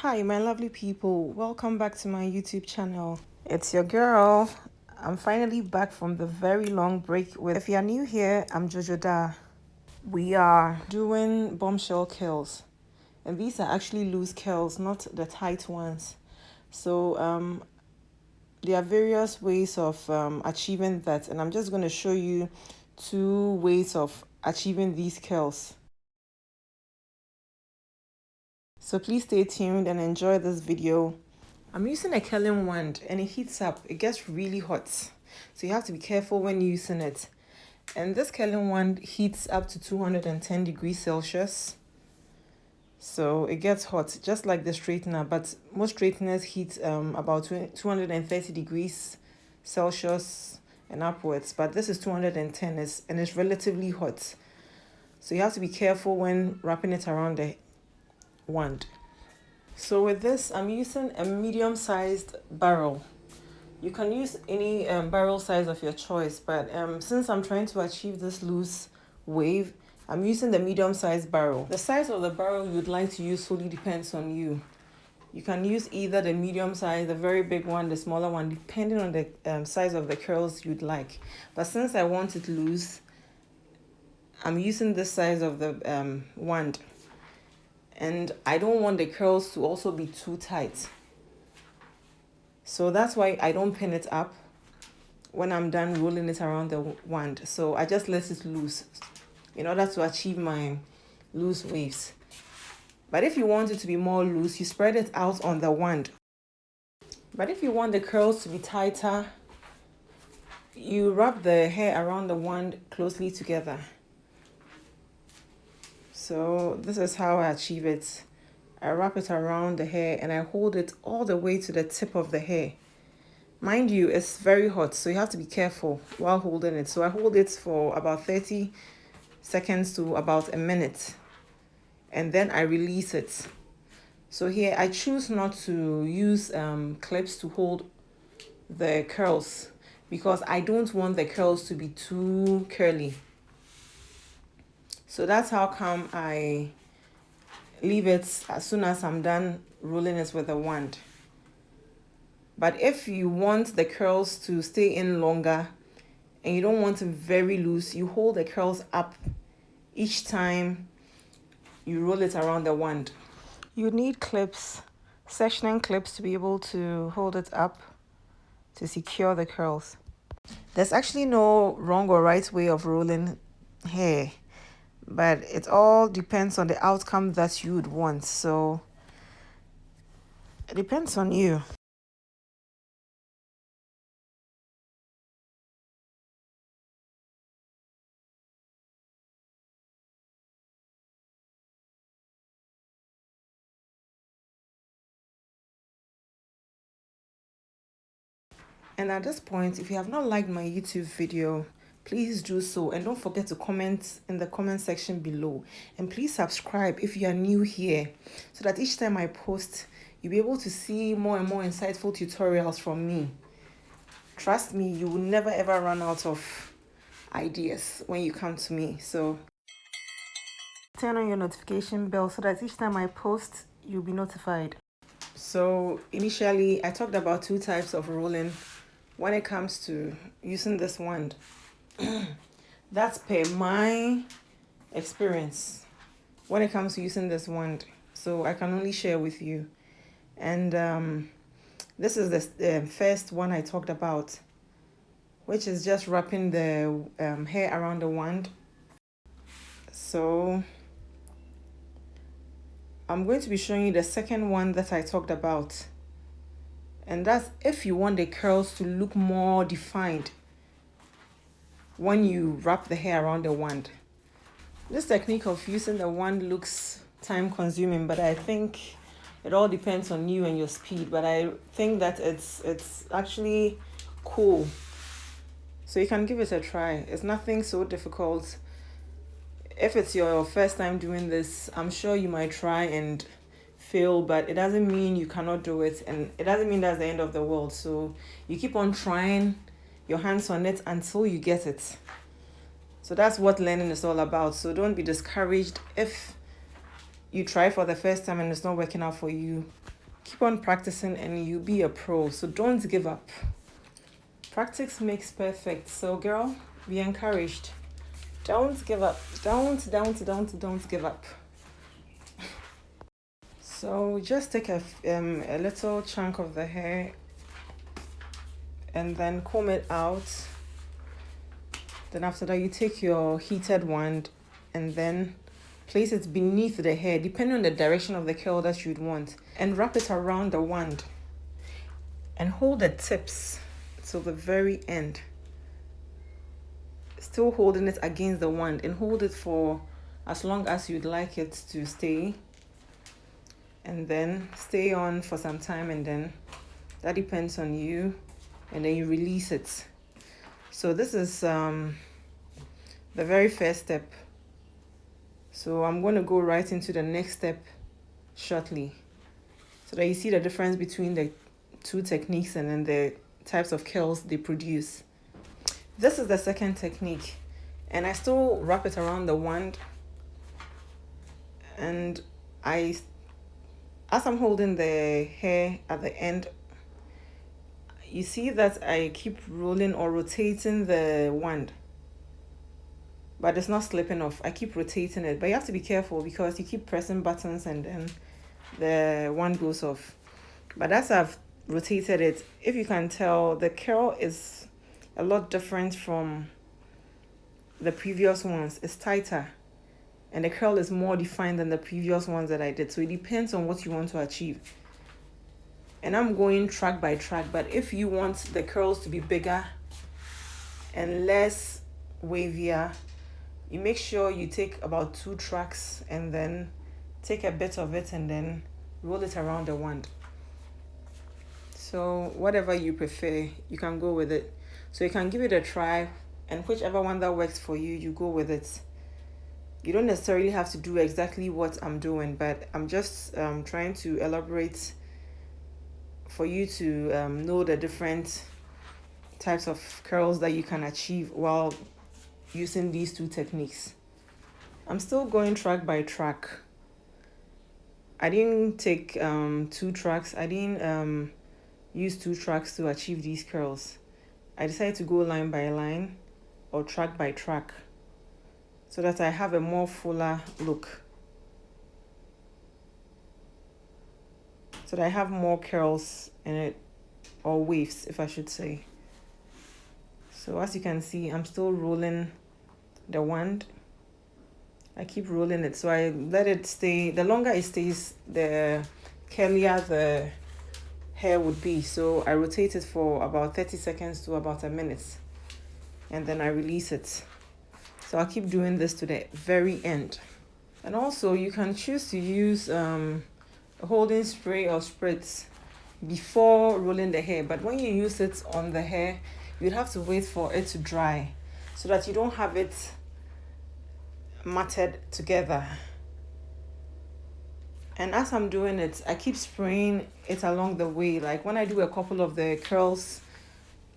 Hi, my lovely people. Welcome back to my YouTube channel. It's your girl. I'm finally back from the very long break with. If you're new here, I'm Jojo Da. We are doing bombshell curls, and these are actually loose curls, not the tight ones. So there are various ways of achieving that, and I'm just going to show you 2 ways of achieving these curls. So please stay tuned and enjoy this video. I'm using a curling wand and it heats up. It gets really hot. So you have to be careful when using it. And this curling wand heats up to 210 degrees Celsius. So it gets hot, just like the straightener, but most straighteners heat about 230 degrees Celsius and upwards. But this is 210 and it's relatively hot. So you have to be careful when wrapping it around the wand. So with this, I'm using a medium-sized barrel. You can use any barrel size of your choice, but since I'm trying to achieve this loose wave, I'm using the medium-sized barrel. The size of the barrel you'd like to use solely depends on you. You can use either the medium size, the very big one, the smaller one, depending on the size of the curls you'd like. But since I want it loose, I'm using this size of the wand. And I don't want the curls to also be too tight. So that's why I don't pin it up when I'm done rolling it around the wand. So I just let it loose in order to achieve my loose waves. But if you want it to be more loose, you spread it out on the wand. But if you want the curls to be tighter, you wrap the hair around the wand closely together. So this is how I achieve it. I wrap it around the hair and I hold it all the way to the tip of the hair. Mind you, it's very hot, so you have to be careful while holding it. So I hold it for about 30 seconds to about a minute. And then I release it. So here I choose not to use clips to hold the curls because I don't want the curls to be too curly. So that's how come I leave it as soon as I'm done rolling it with a wand. But if you want the curls to stay in longer and you don't want it very loose, you hold the curls up each time you roll it around the wand. You need clips, sectioning clips, to be able to hold it up to secure the curls. There's actually no wrong or right way of rolling hair, but it all depends on the outcome that you would want. So it depends on you. And at this point, if you have not liked my YouTube video, please do so. And don't forget to comment in the comment section below. And please subscribe if you are new here, so that each time I post, you'll be able to see more and more insightful tutorials from me. Trust me, you will never ever run out of ideas when you come to me. So turn on your notification bell so that each time I post, you'll be notified. So initially, I talked about 2 types of rolling when it comes to using this wand. That's per my experience when it comes to using this wand. So I can only share with you. And this is the first one I talked about, which is just wrapping the hair around the wand. So I'm going to be showing you the second one that I talked about. And that's if you want the curls to look more defined when you wrap the hair around the wand. This technique of using the wand looks time consuming, but I think it all depends on you and your speed. But I think that it's actually cool. So you can give it a try. It's nothing so difficult. If it's your first time doing this, I'm sure you might try and fail, but it doesn't mean you cannot do it, and it doesn't mean that's the end of the world. So you keep on trying your hands on it until you get it. So that's what learning is all about. So don't be discouraged if you try for the first time and it's not working out for you. Keep on practicing and you'll be a pro. So don't give up. Practice makes perfect. So girl, be encouraged. Don't give up. Don't give up. So just take a little chunk of the hair and then comb it out. Then after that, you take your heated wand and then place it beneath the hair, depending on the direction of the curl that you'd want, and wrap it around the wand and hold the tips till the very end. Still holding it against the wand, and hold it for as long as you'd like it to stay, and then stay on for some time, and then that depends on you, and then you release it. So this is the very first step. So I'm going to go right into the next step shortly, so that you see the difference between the two techniques and then the types of curls they produce. This is the second technique, and I still wrap it around the wand, and as I'm holding the hair at the end, you see that I keep rolling or rotating the wand, but it's not slipping off. I keep rotating it, but you have to be careful because you keep pressing buttons and then the wand goes off. But as I've rotated it, if you can tell, the curl is a lot different from the previous ones. It's tighter and the curl is more defined than the previous ones that I did. So it depends on what you want to achieve. And I'm going track by track, but if you want the curls to be bigger and less wavier, you make sure you take about 2 tracks and then take a bit of it and then roll it around the wand. So whatever you prefer, you can go with it. So you can give it a try, and whichever one that works for you, you go with it. You don't necessarily have to do exactly what I'm doing, but I'm just trying to elaborate for you to know the different types of curls that you can achieve while using these two techniques. I'm still going track by track. I didn't take 2 tracks. I didn't use 2 tracks to achieve these curls. I decided to go line by line or track by track so that I have a more fuller look. So that I have more curls in it, or waves, if I should say. So as you can see, I'm still rolling the wand. I keep rolling it, so I let it stay. The longer it stays, the curlier the hair would be. So I rotate it for about 30 seconds to about a minute, and then I release it. So I'll keep doing this to the very end. And also you can choose to use a holding spray or spritz before rolling the hair, but when you use it on the hair, you'd have to wait for it to dry so that you don't have it matted together. And as I'm doing it, I keep spraying it along the way. Like when I do a couple of the curls,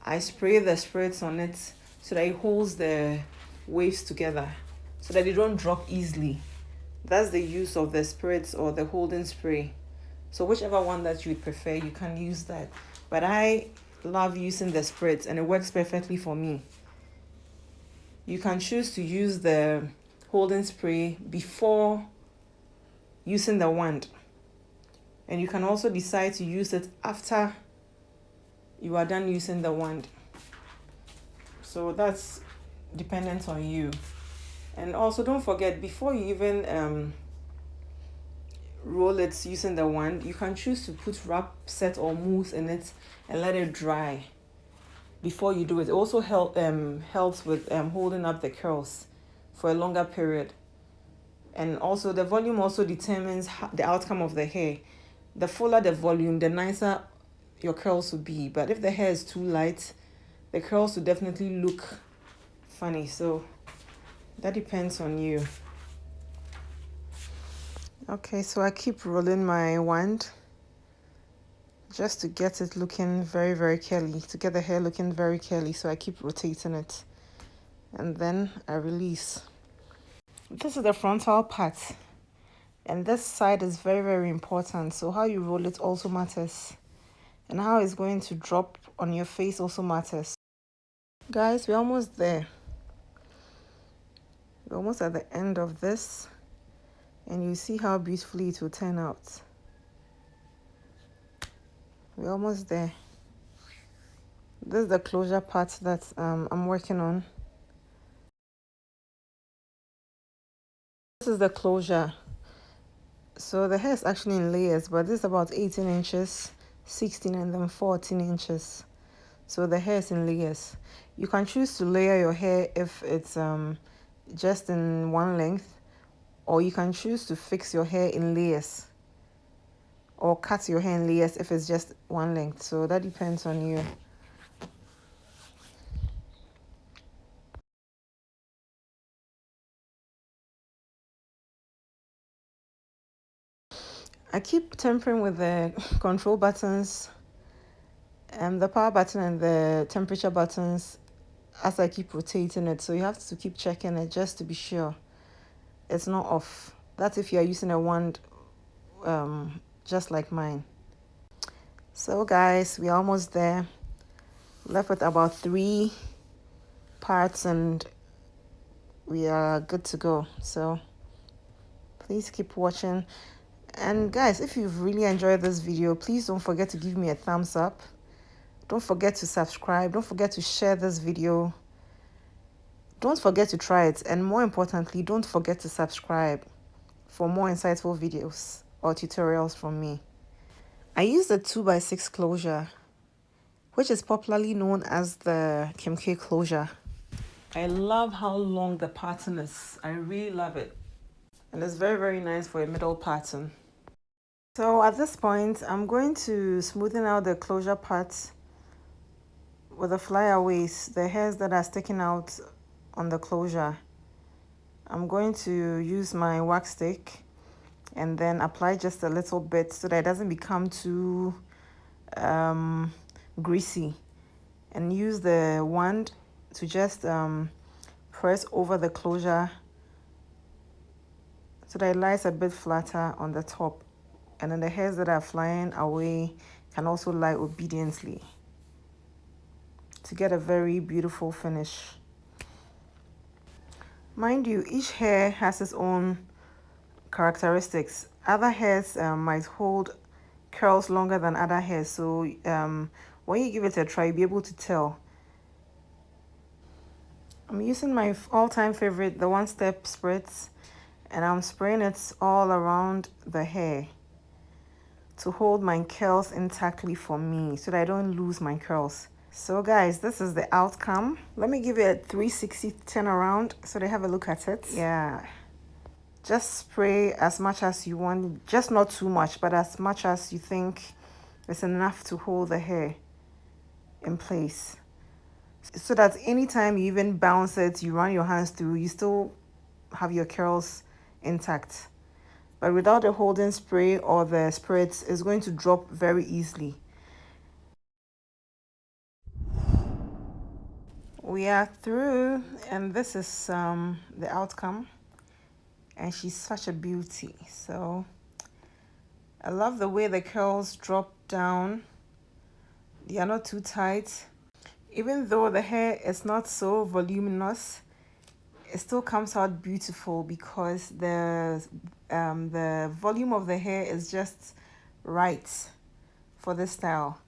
I spray the spritz on it so that it holds the waves together so that they don't drop easily. That's the use of the spritz or the holding spray. So whichever one that you prefer, you can use that. But I love using the spritz and it works perfectly for me. You can choose to use the holding spray before using the wand. And you can also decide to use it after you are done using the wand. So that's dependent on you. And also don't forget, before you even roll it using the wand, you can choose to put wrap set or mousse in it and let it dry before you do it. It also helps with holding up the curls for a longer period. And also the volume also determines the outcome of the hair. The fuller the volume, the nicer your curls will be. But if the hair is too light, the curls will definitely look funny. So that depends on you. Okay, so I keep rolling my wand just to get it looking very, very curly, to get the hair looking very curly. So I keep rotating it and then I release. This is the frontal part. And this side is very, very important. So how you roll it also matters. And how it's going to drop on your face also matters. Guys, we're almost there. We're almost at the end of this. And you see how beautifully it will turn out. We're almost there. This is the closure part that I'm working on. This is the closure. So the hair is actually in layers, but this is about 18 inches, 16 and then 14 inches. So the hair is in layers. You can choose to layer your hair if it's just in one length, or you can choose to fix your hair in layers, or cut your hair in layers if it's just one length. So that depends on you. I keep tempering with the control buttons and the power button and the temperature buttons as I keep rotating it. So you have to keep checking it just to be sure it's not off. That's if you're using a wand just like mine. So guys, we're almost there. Left with about 3 parts and we are good to go. So please keep watching. And guys, if you've really enjoyed this video, please don't forget to give me a thumbs up. Don't forget to subscribe. Don't forget to share this video. Don't forget to try it. And more importantly, don't forget to subscribe for more insightful videos or tutorials from me. I use the 2x6 closure, which is popularly known as the Kim K closure. I love how long the pattern is. I really love it. And it's very, very nice for a middle pattern. So at this point, I'm going to smoothen out the closure parts with the flyaways, the hairs that are sticking out on the closure. I'm going to use my wax stick and then apply just a little bit so that it doesn't become too greasy, and use the wand to just press over the closure so that it lies a bit flatter on the top, and then the hairs that are flying away can also lie obediently to get a very beautiful finish. Mind you, each hair has its own characteristics. Other hairs might hold curls longer than other hairs, so when you give it a try, you'll be able to tell. I'm using my all-time favorite, the one-step spritz, and I'm spraying it all around the hair to hold my curls intactly for me so that I don't lose my curls. So guys, this is the outcome. Let me give it a 360 turn around so they have a look at it. Yeah. Just spray as much as you want, just not too much, but as much as you think is enough to hold the hair in place, so that anytime you even bounce it, you run your hands through, you still have your curls intact. But without the holding spray or the spritz, it's going to drop very easily. We are through, and this is the outcome, and she's such a beauty. So I love the way the curls drop down. They are not too tight. Even though the hair is not so voluminous, it still comes out beautiful because the volume of the hair is just right for this style.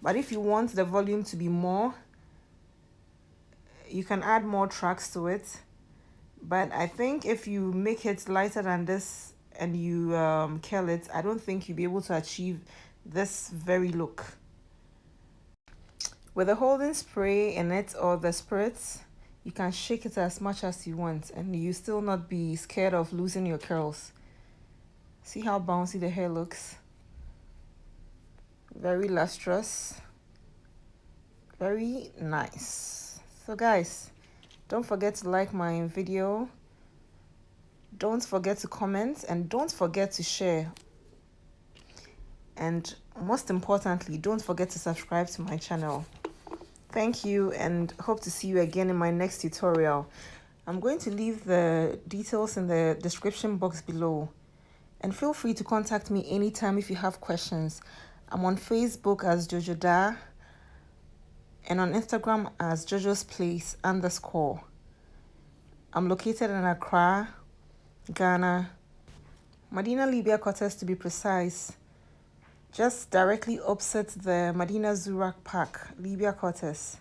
But if you want the volume to be more, you can add more tracks to it. But I think if you make it lighter than this and you curl it, I don't think you'll be able to achieve this very look. With the holding spray in it or the spritz, you can shake it as much as you want and you still not be scared of losing your curls. See how bouncy the hair looks? Very lustrous. Very nice. So guys, don't forget to like my video. Don't forget to comment and don't forget to share. And most importantly, don't forget to subscribe to my channel. Thank you and hope to see you again in my next tutorial. I'm going to leave the details in the description box below. And feel free to contact me anytime if you have questions. I'm on Facebook as Jojo Da and on Instagram as Jojo's Place _. I'm located in Accra, Ghana, Medina Libya Quarters to be precise, just directly opposite the Medina Zurak Park, Libya Quarters.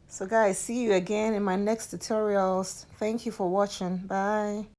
So guys, see you again in my next tutorials. Thank you for watching. Bye.